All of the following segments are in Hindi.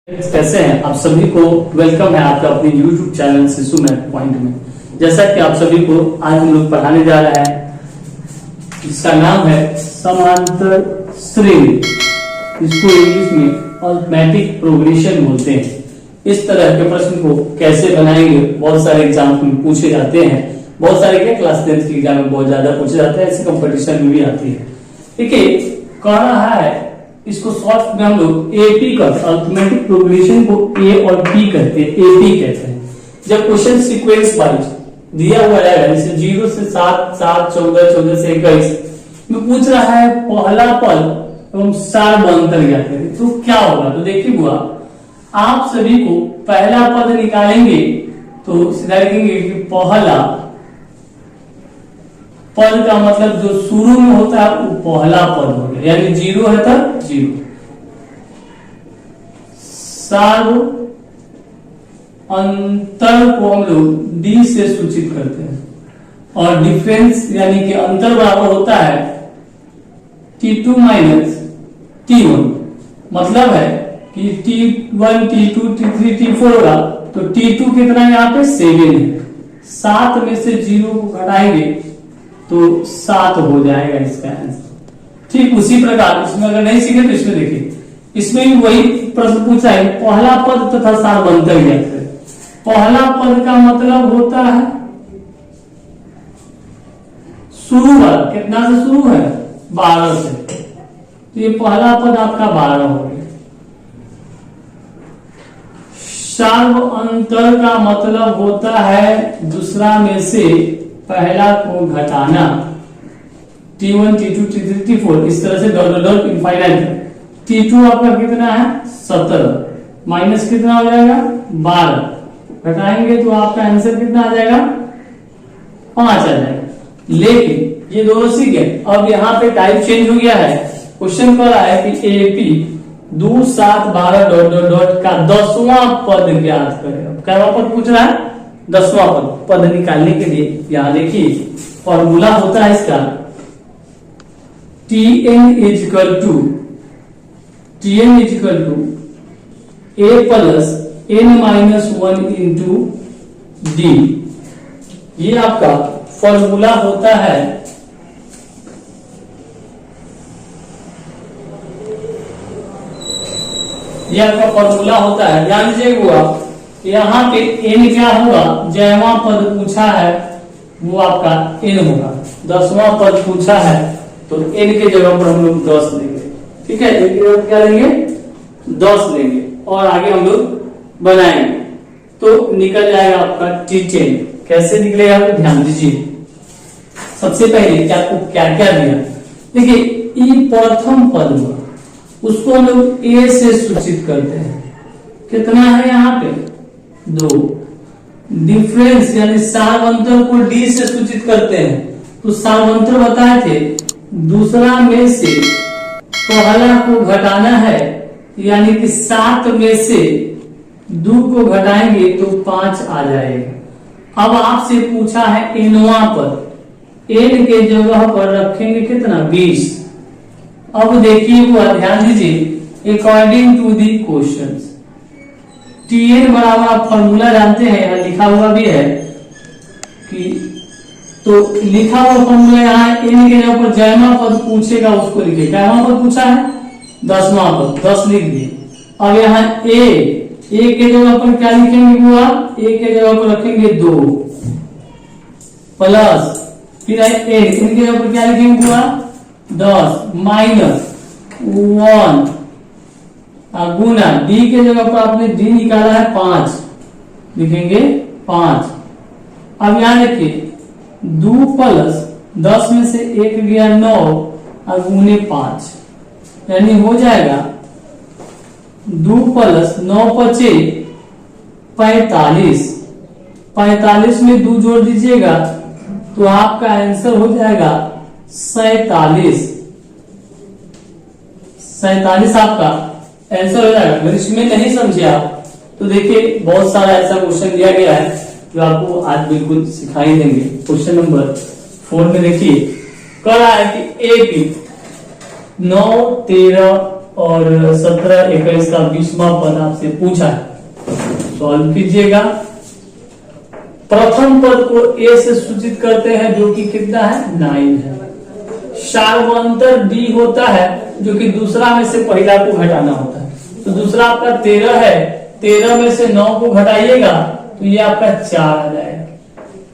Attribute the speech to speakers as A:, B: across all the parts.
A: कैसे हैं आप सभी को वेलकम है आपका अपने YouTube चैनल शिशु मैथ पॉइंट में। जैसा कि आप सभी को आज हम लोग पढ़ाने जा रहे हैं, इसका नाम है समांतर श्रेणी। इसको इंग्लिश में अरिथमेटिक प्रोग्रेशन बोलते हैं। इस तरह के प्रश्न को कैसे बनाएंगे, बहुत सारे एग्जाम में पूछे जाते हैं। बहुत सारे क्या क्लास 10 के एग्जाम में बहुत ज्यादा पूछे जाते हैं, ऐसे कंपटीशन में भी आती है। ठीक है, कह रहा है इसको शॉर्ट में हम लोग एपी करते हैं। अरिथमेटिक प्रोग्रेशन को ए और पी कहते हैं, एपी कहते हैं। जब क्वेश्चन सीक्वेंस वाइज दिया हुआ है, जैसे 0 से 7, 7, 14, 14 से 21 में पूछ रहा है पहला पद एवं सार अंतर ज्ञात करें, तो क्या होगा। तो देखिए बुआ, आप सभी को पहला पद निकालेंगे तो सीधा लिखेंगे कि पहला पद का मतलब जो शुरू में होता है वो पहला पद हो गया, यानी 0 है तब 0। सार अंतर को हम लोग डी से सूचित करते हैं, और डिफरेंस यानी कि अंतर बराबर होता है T2 माइनस T1। मतलब है कि T1, T2, T3, T4 होगा, तो T2 कितना यहाँ पे 7 है। 7 में से 0 को घटाएंगे तो 7 हो जाएगा इसका आंसर। ठीक उसी प्रकार इसमें अगर नहीं सीखे तो इसमें देखिए, इसमें भी वही प्रश्न पूछा है, पहला पद तथा सार अंतर ज्ञात करें। पहला पद का मतलब होता है शुरू वाला, कितना से शुरू है 12 से, तो ये पहला पद आपका 12 हो गया। सार अंतर का मतलब होता है दूसरा में से पहला को घटाना। T1, T2, T3, T4 इस तरह से डॉट डॉट इनफाइनाइट। T2 आपका कितना है 17, माइनस कितना हो जाएगा 12, घटाएंगे तो आपका आंसर कितना आ जाएगा 5 आ जाएगा। लेकिन ये दोनों सीख गए, अब यहाँ पे टाइप चेंज हो गया है। क्वेश्चन कर रहा है कि एपी 2, 7, 12 डॉट डॉट डॉट का 10वां पद ज्ञात करें। क्या पद पूछ रहा है 10वां पद निकालने के लिए यहां देखिए फॉर्मूला होता है इसका, Tn is equal to a plus n minus 1 into D. ये आपका फॉर्मूला होता है। ये आपका फॉर्मूला होता है, ध्यान दीजिएगा। यहाँ पे n क्या होगा, जयवां पद पूछा है वो आपका n होगा। 10वां पद पूछा है तो n के जगह पर हम लोग 10 लेंगे। ठीक है, n की जगह क्या लेंगे 10 लेंगे, और आगे हम लोग बनाएंगे तो निकल जाएगा आपका T10। कैसे निकलेगा तो ध्यान दीजिए। सबसे पहले क्या आपको क्या क्या दिया, देखिए ई प्रथम पद हुआ, उसको हम लोग a से सूचित करते हैं। कितना है यहाँ पे 2। डिफरेंस यानी सार अंतर को डी से सूचित करते हैं, तो सार अंतर बताए थे दूसरा में से पहला को घटाना है, यानी कि 7 में से 2 को घटाएंगे तो 5 आ जाएगा। अब आपसे पूछा है nवां पद, n के जगह पर रखेंगे कितना 20। अब देखिए वो ध्यान दीजिए, according to the question Tn बराबर आप फॉर्मूला जानते हैं, यहाँ लिखा हुआ भी है कि, तो लिखा हुआ फॉर्मूला यहाँ n के जगह पर जयवां पद पूछेगा उसको लिखे। जयवां पद पूछा है 10वां पद, 10 लिख दिए। अब यहाँ a के जगह पर क्या लिखेंगे हुआ, a के जगह पर रखेंगे 2 प्लस फिर n के जगह पर क्या लिखेंगे हुआ 10 माइनस 1 गुना डी के जगह पर आपने डी निकाला है 5, लिखेंगे 5। अब यहां देखिए 2 प्लस 10 में से 1 गया 9 और गुने 5, यानी हो जाएगा 2 प्लस 9 × 45। 45 में 2 जोड़ दीजिएगा तो आपका आंसर हो जाएगा 47। 47 आपका आंसर हो जाएगा। अगर इसमें नहीं समझे आप तो देखिए बहुत सारा ऐसा क्वेश्चन दिया गया है जो आपको आज बिल्कुल सिखाई देंगे। क्वेश्चन नंबर 4 में देखिए कह रहा है कि एपी 9, 13, और 17, 21 का 20वां पद आपसे पूछा है। सॉल्व कीजिएगा। प्रथम पद को ए से सूचित करते हैं जो कि कितना है 9 है। सार्वंतर डी होता है जो कि दूसरा में से पहला को घटाना होता है। तो दूसरा आपका 13 है, 13 में से 9 को घटाइएगा तो ये आपका 4 आ जाएगा।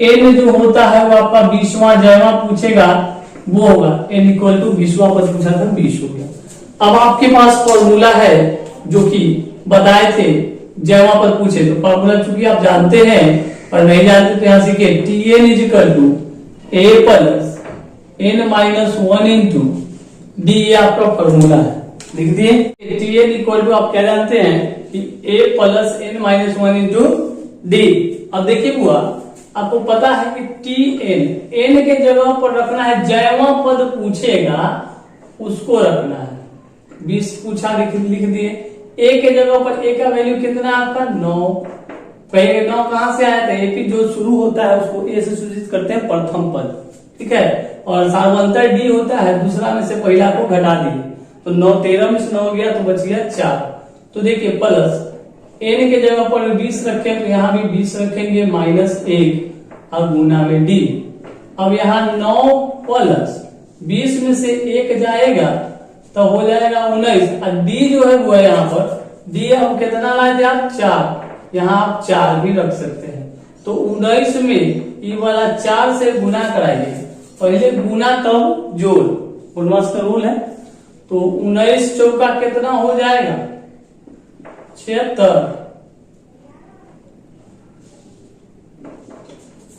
A: एन जो होता है वो आपका 20वां जयवा पूछेगा वो होगा एन इक्वल टू 20वां पद पूछा था 20 हो गया। अब आपके पास फॉर्मूला है जो कि बताए थे जयवा पद पूछे, तो फॉर्मूला चूंकि आप जानते हैं और नहीं जानते तो यहां सीखे T N is equal to A plus N minus 1 into D, ये आपका फॉर्मूला है, लिख दिए। टी एन इक्वल टू आप क्या जानते हैं कि A plus N minus 1 into D. अब देखिए हुआ आपको पता है कि टी एन, एन के जगह पर रखना है, जयवा पद पूछेगा उसको रखना है। 20 पूछा लिख दिए। ए के जगह पर ए का वैल्यू कितना है आपका 9। कहेंगे 9 कहां से आया था, ए जो शुरू होता है उसको ए से सूचित करते हैं प्रथम पद, ठीक है। और सार्वंतर डी होता है दूसरा में से पहला को घटा दिए, तो 9 13 में से 9 गया तो बच गया 4। तो देखिए प्लस एन के जगह पर 20 रखे तो यहाँ भी 20 रखेंगे माइनस 1 और गुना में डी। अब यहाँ 9 प्लस 20 में से 1 जाएगा तो हो जाएगा 19 और डी जो है वो है यहाँ पर डी हम कितना लाए थे आप 4, यहाँ आप 4 भी रख सकते हैं। तो 19 में ये वाला 4 से गुना कराइए, पहले गुना तब जोड़, गुणवास का रूल है। तो 19 चौका कितना हो जाएगा 76।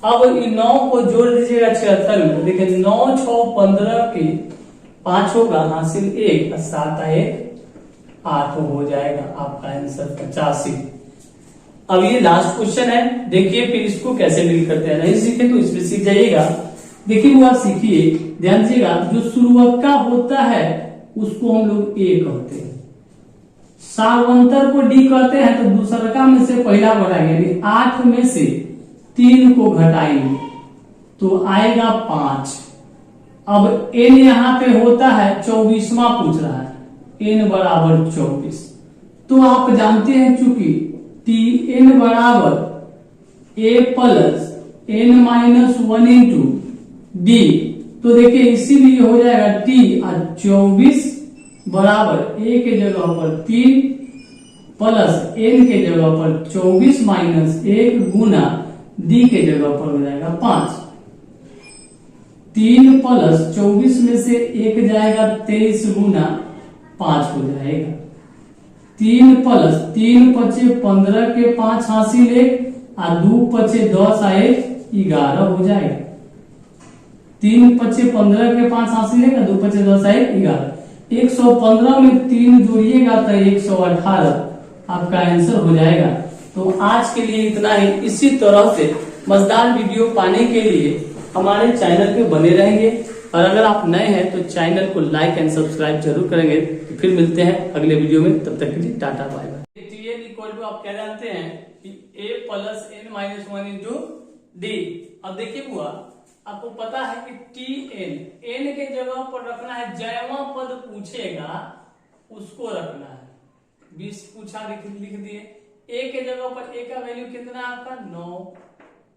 A: अब इन 9 को जोड़ दीजिएगा 76 में, देखिए 9 6 15 के 5 होगा हासिल 1 और 7 1 8 हो जाएगा आपका आंसर 85। अब ये लास्ट क्वेश्चन है, देखिए फिर इसको कैसे डील करते हैं, नहीं सीखे तो इसमें सीख जाइएगा। देखिए वो आप सीखिए, ध्यान दीजिएगा। जो शुरुआत होता है उसको हम लोग ए कहते हैं, सार्वंतर को डी कहते हैं। तो दूसरा में से पहला घटाएंगे, 8 में से 3 को घटाएंगे तो आएगा 5। अब एन यहाँ पे होता है 24वां पूछ रहा है, एन बराबर 24। तो आप जानते हैं चूंकि टी एन बराबर A plus N minus 1 into D, तो देखिए इसीलिए हो जाएगा टी और 24 बराबर ए के जगह पर 3 प्लस एन के जगह पर 24 माइनस 1 गुना डी के जगह पर हो जाएगा 5। 3 प्लस 24 में से 1 जाएगा 23 गुना 5 हो जाएगा। 3 प्लस 3 पचे 15 के 5 हासिल 1 और 2 पचे 10 आए 11 हो जाएगा। 3 पचे 15 के 5 हासिल 1 और 2 पचे 10 आए 11। 115 में 3 जोड़िएगा तो 118 आपका आंसर हो जाएगा। तो आज के लिए इतना ही। इसी तरह से मजेदार वीडियो पाने के लिए हमारे चैनल पे बने रहेंगे, और अगर आप नए हैं तो चैनल को लाइक एंड सब्सक्राइब जरूर करेंगे। तो फिर मिलते हैं अगले वीडियो में, तब तक के लिए टाटा bye bye. T N equal to आप क्या जानते हैं कि A plus N minus 1 into D. अब देखिए हुआ आपको पता है कि टी एन, एन के जगह पर रखना है, जयवा पद पूछेगा उसको रखना है। 20 पूछा लिख दिए। ए के जगह पर ए का वैल्यू कितना है आपका 9।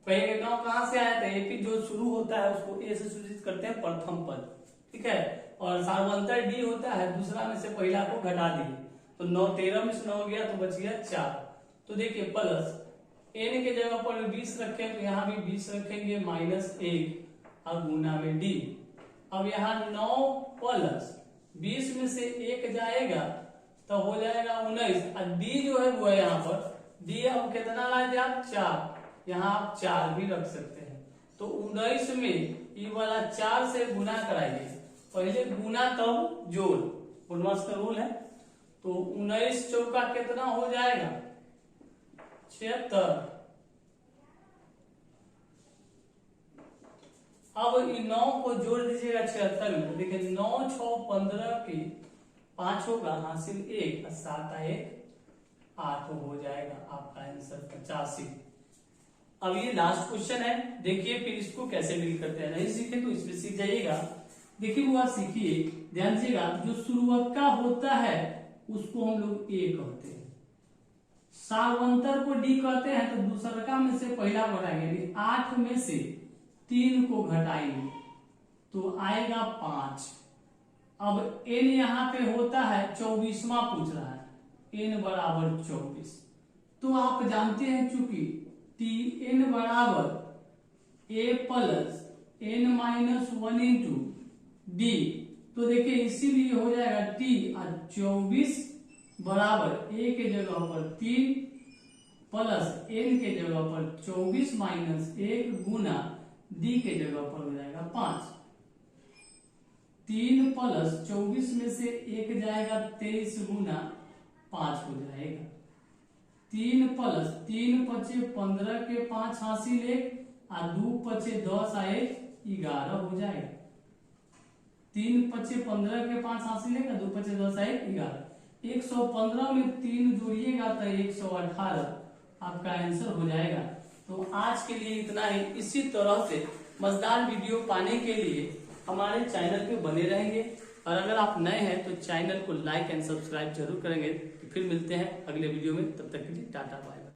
A: कहेंगे 9 कहां से आया था, ए जो शुरू होता है उसको ए से सूचित करते हैं प्रथम पद, ठीक है। और सार्वंतर डी होता है दूसरा में से पहला को घटा दिए, तो 9 13 में से 9 गया तो बच गया 4। तो देखिए प्लस एन के जगह पर 20 रखे तो यहाँ भी 20 रखेंगे माइनस 1 और गुना में डी। अब यहाँ 9 प्लस 20 में से 1 जाएगा तो हो जाएगा 19 और डी जो है वो है यहाँ पर डी हम कितना लाए थे आप 4, यहाँ आप 4 भी रख सकते हैं। तो 19 में ये वाला 4 से गुना कराइए, पहले गुना तब जोड़, गुणवास का रूल है। तो 19 चौका कितना हो जाएगा 76। अब इन 9 को जोड़ दीजिएगा 76 में, देखिए 9 6 15 के 5 होगा हासिल 1 और 7 1 8 हो जाएगा आपका आंसर 85। अब ये लास्ट क्वेश्चन है, देखिए फिर इसको कैसे डील करते हैं, नहीं सीखे तो इसमें सीख जाइएगा। देखिए वो आप सीखिए, ध्यान दीजिएगा, जो शुरुआत होता है उसको हम लोग ए कहते हैं, सार्वंतर को डी कहते हैं। तो दूसरा में से पहला बढ़ाएंगे, 8 में से 3 को घटाएंगे तो आएगा 5। अब n यहाँ पे होता है 24वां पूछ रहा है, n बराबर 24। तो आप जानते हैं चूंकि Tn बराबर a plus n minus 1 into D, तो देखिए इसीलिए हो जाएगा t और 24 बराबर a के जगह पर 3 प्लस n के जगह पर 24 माइनस 1 गुना d के जगह पर हो जाएगा 5। 3 प्लस 24 में से 1 जाएगा 23 गुना 5 हो जाएगा। 3 प्लस 3 पचे 15 के 5 हासिल 1 और 2 पचे 10 आए 11 हो जाएगा। 3 पचे 15 के 5 हासिल 1 और 2 पचे 10 आए 11। 115 में 3 जोड़िएगा तो 118 आपका आंसर हो जाएगा। तो आज के लिए इतना ही। इसी तरह से मजेदार वीडियो पाने के लिए हमारे चैनल पे बने रहेंगे, और अगर आप नए हैं तो चैनल को लाइक एंड सब्सक्राइब जरूर करेंगे। तो फिर मिलते हैं अगले वीडियो में, तब तक के लिए टाटा बाय।